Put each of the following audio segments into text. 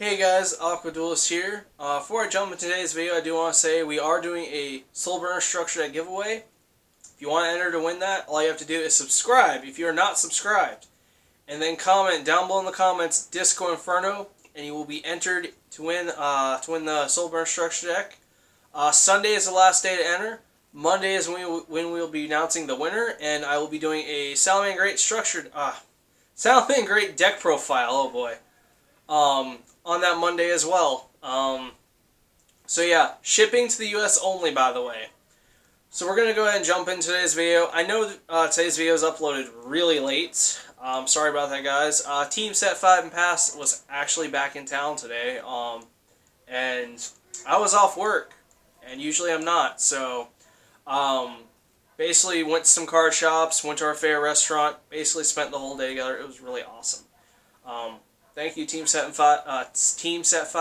Hey guys, Aqua Duelist here. Before I jump into today's video, I do want to say we are doing a Soul Burner Structure Deck giveaway. If you want to enter to win that, all you have to do is subscribe if you are not subscribed. And then comment down below in the comments Disco Inferno, and you will be entered to win the Soul Burner Structure Deck. Sunday is the last day to enter. Monday is when we will be announcing the winner, and I will be doing a Salamangreat deck profile. Oh boy. On that Monday as well. So yeah, shipping to the US only, by the way. So we're going to go ahead and jump into today's video. I know today's video is uploaded really late. Sorry about that, guys. Team Set 5 and Pass was actually back in town today. And I was off work. And usually I'm not. So, basically went to some card shops, went to our favorite restaurant, basically spent the whole day together. It was really awesome. Thank you, Team Set 5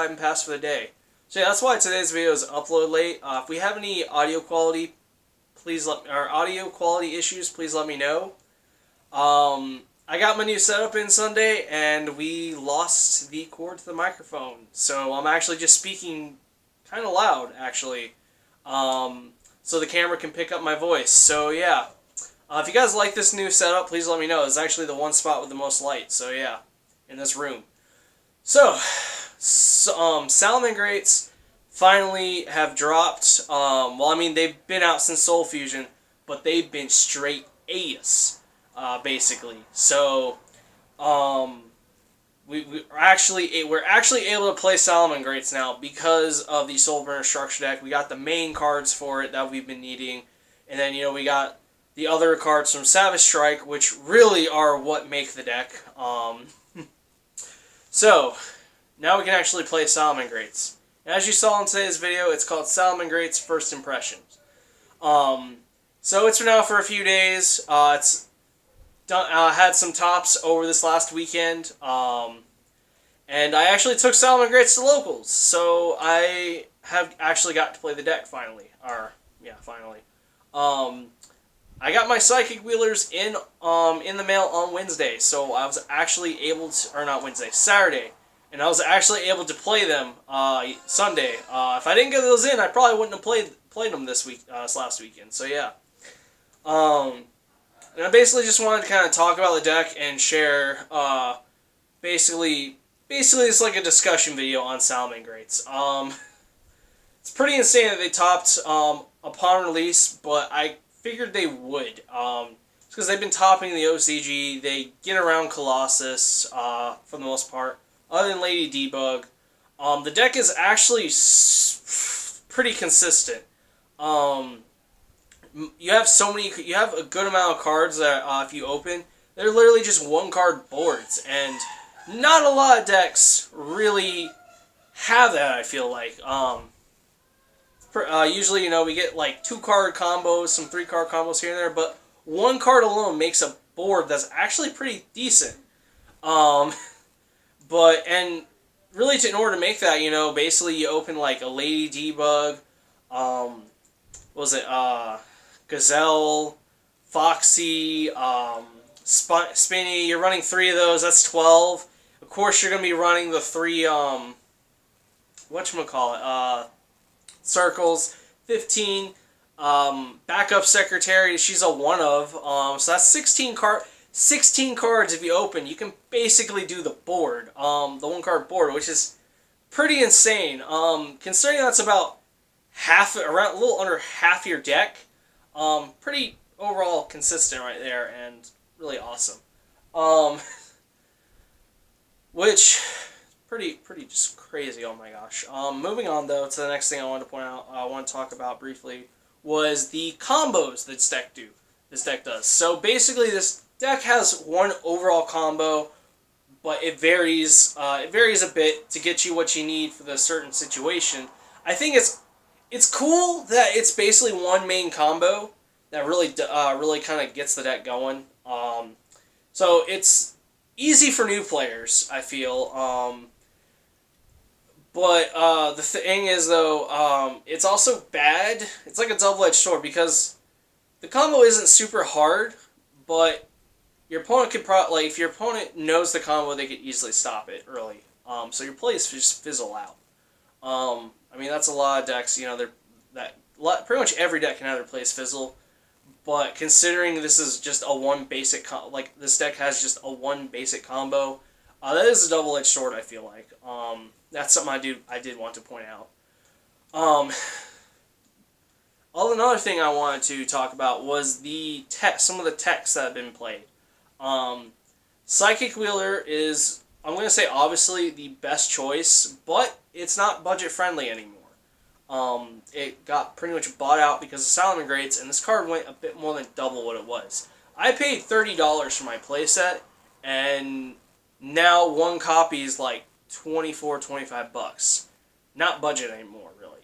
and Pass for the day. So yeah, that's why today's video is uploaded late. If we have any audio quality issues, please let me know. I got my new setup in Sunday, and we lost the cord to the microphone, so I'm actually just speaking kind of loud, actually, so the camera can pick up my voice. So yeah, if you guys like this new setup, please let me know. It's actually the one spot with the most light. So yeah, in this room. So Salamangreats finally have dropped. Well, I mean, they've been out since Soul Fusion, but they've been straight ace, basically. So, we're actually able to play Salamangreats now because of the Soul Burner Structure Deck. We got the main cards for it that we've been needing, and then we got the other cards from Savage Strike, which really are what make the deck. So, now we can actually play Salamangreats. As you saw in today's video, it's called Salamangreats First Impressions. So it's been out for a few days. It's done, had some tops over this last weekend. And I actually took Salamangreats to locals. So I have actually got to play the deck finally. Finally. I got my Psychic Wheelers in the mail on Wednesday, so I was actually able to, or not Wednesday, Saturday, and I was actually able to play them Sunday. If I didn't get those in, I probably wouldn't have played them this last weekend. So yeah, and I basically just wanted to kind of talk about the deck and share basically it's like a discussion video on Salamangreats. It's pretty insane that they topped upon release, but I figured they would, because they've been topping the OCG. They get around Colossus for the most part, other than Lady Debug. The deck is actually pretty consistent. You have a good amount of cards that if you open, they're literally just one card boards, and not a lot of decks really have that, I feel like. Usually, we get like 2-card combos, some 3-card combos here and there, but one card alone makes a board that's actually pretty decent. And really, in order to make that, basically you open like a Lady Debug, Gazelle, Foxy, Spinny. You're running 3 of those. That's 12. Of course, you're gonna be running the 3 circles, 15, backup secretary, she's a one of, so that's 16 cards if you open. You can basically do the board, the 1-card board, which is pretty insane, considering that's about a little under half your deck. Pretty overall consistent right there, and really awesome. Which pretty just crazy. Oh my gosh. Moving on though to the next thing I wanted to point out, I want to talk about briefly, was the combos this deck does. So basically, this deck has one overall combo, but it varies a bit to get you what you need for the certain situation. I think it's cool that it's basically one main combo that really kind of gets the deck going. So it's easy for new players, I feel. But the thing is, though, it's also bad. It's like a double-edged sword, because the combo isn't super hard, but your opponent could if your opponent knows the combo, they could easily stop it early. So your plays just fizzle out. I mean, that's a lot of decks. You know, pretty much every deck can have their plays fizzle. But considering this is just a one basic like this deck has just a one basic combo, that is a double-edged sword. I feel like that's something I did want to point out. Another thing I wanted to talk about was some of the techs that have been played. Psychic Wheeler is, I'm going to say, obviously the best choice, but it's not budget friendly anymore. It got pretty much bought out because of Salamangreats, and this card went a bit more than double what it was. I paid $30 for my playset, and now one copy is like $25. Not budget anymore, really.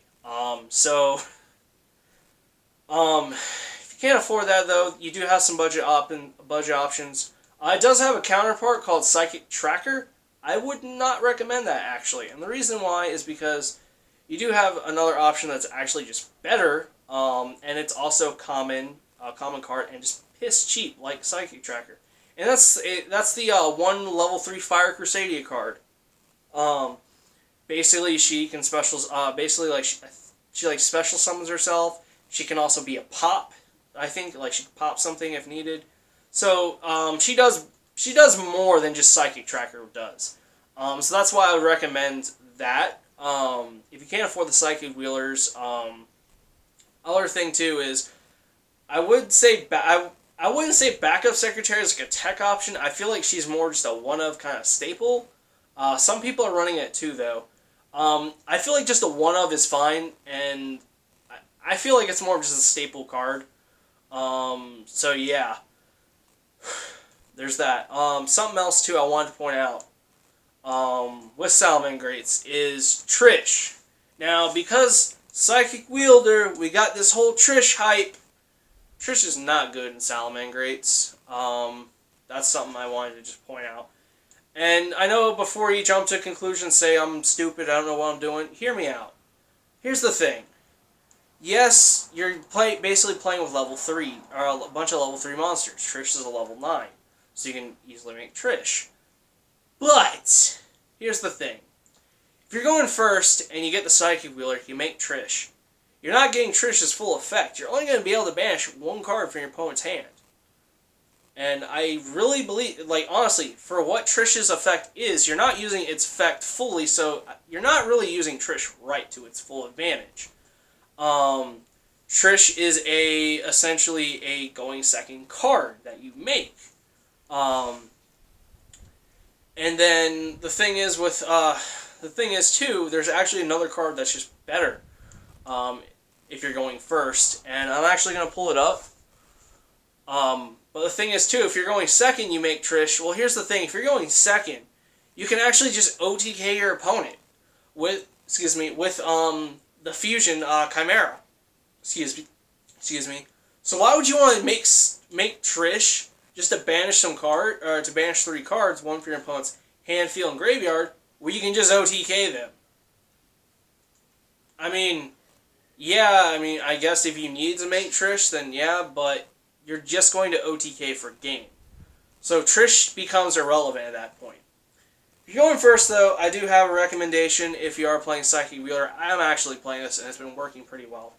If you can't afford that, though, you do have some budget options. It does have a counterpart called Psychic Tracker. I would not recommend that, actually. And the reason why is because you do have another option that's actually just better, and it's also a common card, and just piss cheap, like Psychic Tracker. And that's the one level 3 Fire Crusadia card. Basically, she can special. She like special summons herself. She can also be a pop. I think like she can pop something if needed. So she does more than just Psychic Tracker does. So that's why I would recommend that. If you can't afford the Psychic Wheelers, other thing too is I wouldn't say backup secretary is like a tech option. I feel like she's more just a one-of kind of staple. Some people are running it too, though. I feel like just a one-of is fine, and I feel like it's more of just a staple card. So yeah, there's that. Something else too I wanted to point out with Salamangreats is Trish. Now, because Psychic Wielder, we got this whole Trish hype. Trish is not good in Salamangreats. That's something I wanted to just point out. And I know before you jump to conclusions, say I'm stupid, I don't know what I'm doing, hear me out. Here's the thing. Yes, you're basically playing with level 3, or a bunch of level 3 monsters. Trish is a level 9, so you can easily make Trish. But, here's the thing. If you're going first, and you get the Psychic Wheeler, you make Trish. You're not getting Trish's full effect. You're only going to be able to banish one card from your opponent's hand. And I really believe, like, honestly, for what Trish's effect is, you're not using its effect fully, so you're not really using Trish right to its full advantage. Trish is essentially a going second card that you make. And then the thing is too, there's actually another card that's just better. If you're going first, and I'm actually going to pull it up. But the thing is too, if you're going second, you make Trish. Well, here's the thing: if you're going second, you can actually just OTK your opponent with the fusion Chimera. Excuse me. So why would you want to make Trish just to banish some card, or to banish 3 cards, one for your opponent's hand, field, and graveyard, where you can just OTK them? I mean, yeah. I guess if you need to make Trish, then yeah, but you're just going to OTK for game. So Trish becomes irrelevant at that point. If you're going first, though, I do have a recommendation if you are playing Psychic Wheeler. I'm actually playing this, and it's been working pretty well.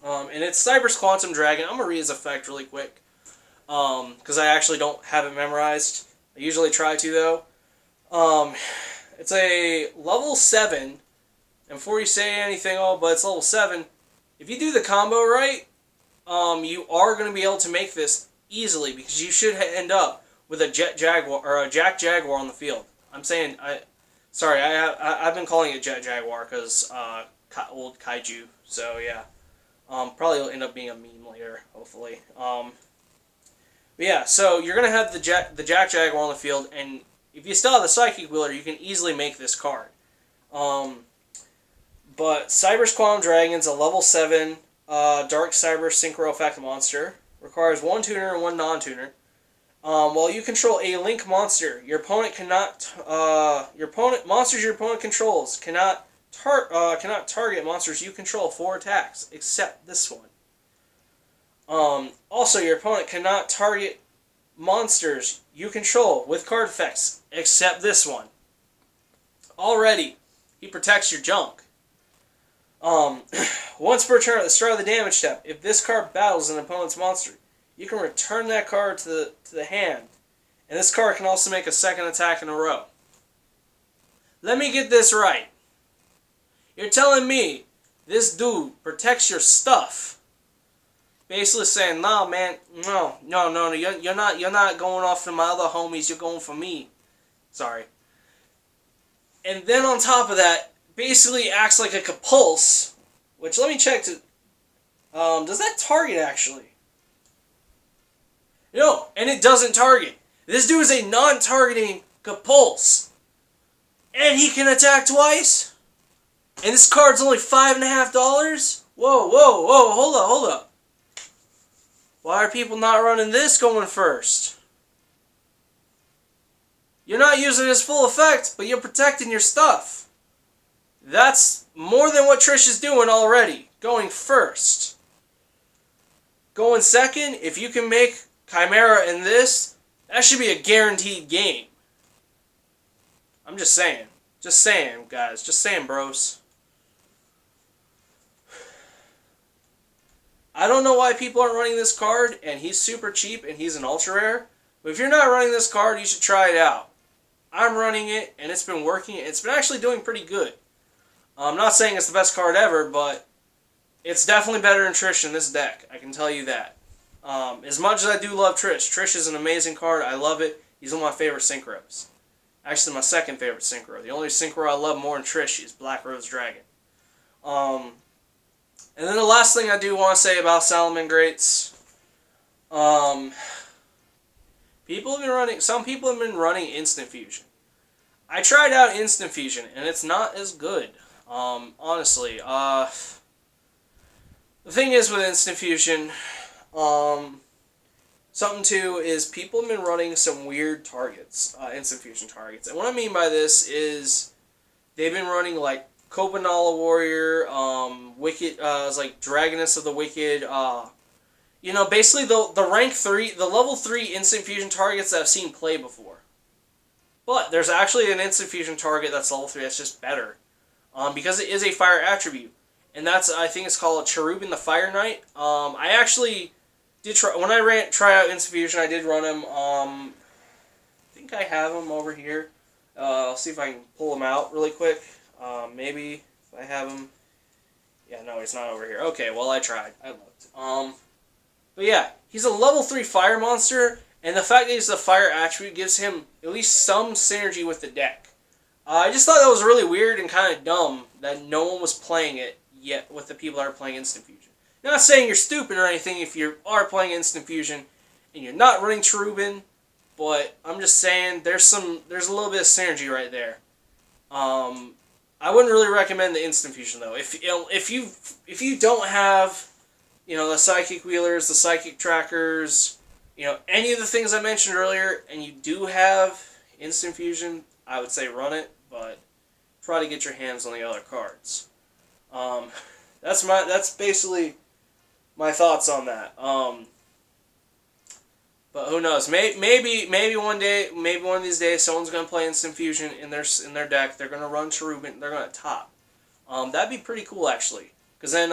And it's Cyber's Quantum Dragon. I'm going to read his effect really quick, because I actually don't have it memorized. I usually try to, though. It's a level 7, and before you say anything, but it's level 7, if you do the combo right, you are going to be able to make this easily, because you should end up with a Jet Jaguar or a Jack Jaguar on the field. I'm saying, I've been calling it Jet Jaguar because old kaiju. So yeah, probably will end up being a meme later, hopefully. But yeah, so you're gonna have the Jack Jaguar on the field, and if you still have the Psychic Wheeler, you can easily make this card. But Cyber's Quantum Dragon's a level 7. Dark Cyber Synchro Effect monster. Requires 1 tuner and 1 non-tuner. While you control a link monster, your opponent monsters your opponent controls cannot target monsters you control for attacks, except this one. Also, your opponent cannot target monsters you control with card effects, except this one. already, he protects your junk. Once per turn at the start of the damage step, if this card battles an opponent's monster, you can return that card to the hand, and this card can also make a second attack in a row. Let me get this right. You're telling me this dude protects your stuff, basically saying, "Nah, man, no, you're not going off for my other homies. You're going for me." Sorry. And then on top of that, basically acts like a compulse, which let me check to. Does that target actually? No, and it doesn't target. This dude is a non-targeting compulse. And he can attack twice? And this card's only $5.50? Whoa, hold up. Why are people not running this going first? You're not using his full effect, but you're protecting your stuff. That's more than what Trish is doing already. Going first. Going second, if you can make Chimera in this, that should be a guaranteed game. I'm just saying. Just saying, guys. Just saying, bros. I don't know why people aren't running this card, and he's super cheap, and he's an ultra rare. But if you're not running this card, you should try it out. I'm running it, and it's been working. It's been actually doing pretty good. I'm not saying it's the best card ever, but it's definitely better than Trish in this deck. I can tell you that. As much as I do love Trish, Trish is an amazing card. I love it. He's one of my favorite synchros. Actually, my second favorite synchro. The only synchro I love more than Trish is Black Rose Dragon. And then the last thing I do want to say about Salamangreats, some people have been running Instant Fusion. I tried out Instant Fusion, and it's not as good, honestly. The thing is with Instant Fusion, something too is people have been running some weird targets, Instant Fusion targets. And what I mean by this is they've been running like Kobanala Warrior, Wicked, it's like Dragoness of the Wicked, you know, basically the rank 3, the level 3 Instant Fusion targets that I've seen play before. But there's actually an Instant Fusion target that's level 3 that's just better, because it is a fire attribute. And that's, I think it's called Cherubin the Fire Knight. I actually did try, when I try out Instant Fusion, I did run him, I think I have him over here. I'll see if I can pull him out really quick. Maybe if I have him. Yeah, no, he's not over here. Okay, well, I tried. I looked. But yeah, he's a level 3 fire monster, and the fact that he's a fire attribute gives him at least some synergy with the deck. I just thought that was really weird and kind of dumb that no one was playing it yet with the people that are playing Instant Fusion. Not saying you're stupid or anything if you are playing Instant Fusion and you're not running Cherubin, but I'm just saying there's a little bit of synergy right there. I wouldn't really recommend the Instant Fusion though. If you don't have, you know, the Psychic Wheelers, the Psychic Trackers, you know, any of the things I mentioned earlier, and you do have Instant Fusion, I would say run it, but try to get your hands on the other cards. That's basically my thoughts on that. But who knows? Maybe one day, maybe one of these days, someone's gonna play Instant Fusion in their deck. They're gonna run Cherubin. They're gonna top. That'd be pretty cool actually, because then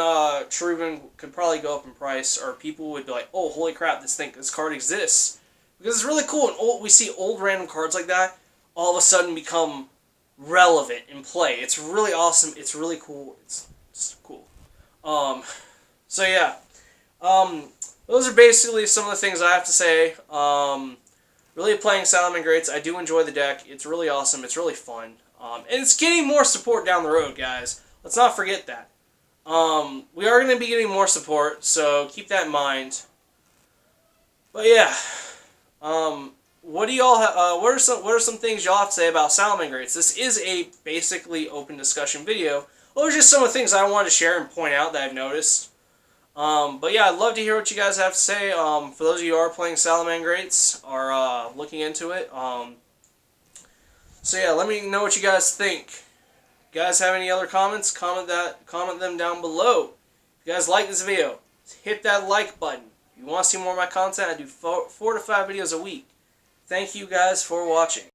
Cherubin could probably go up in price, or people would be like, "Oh, holy crap! This card exists," because it's really cool. And we see old random cards like that all of a sudden become relevant in play. It's really awesome. It's really cool. It's just cool. So yeah. Those are basically some of the things I have to say. Really playing Salamangreats, I do enjoy the deck. It's really awesome. It's really fun. And it's getting more support down the road, guys. Let's not forget that. We are going to be getting more support, so keep that in mind. But yeah, what do y'all? What are some things y'all have to say about Salamangreats? This is a basically open discussion video. Those are just some of the things I wanted to share and point out that I've noticed. But yeah, I'd love to hear what you guys have to say. For those of you who are playing Salamangreats or looking into it. So yeah, let me know what you guys think. If you guys have any other comments, comment them down below. If you guys like this video, hit that like button. If you want to see more of my content, I do 4 to 5 videos a week. Thank you guys for watching.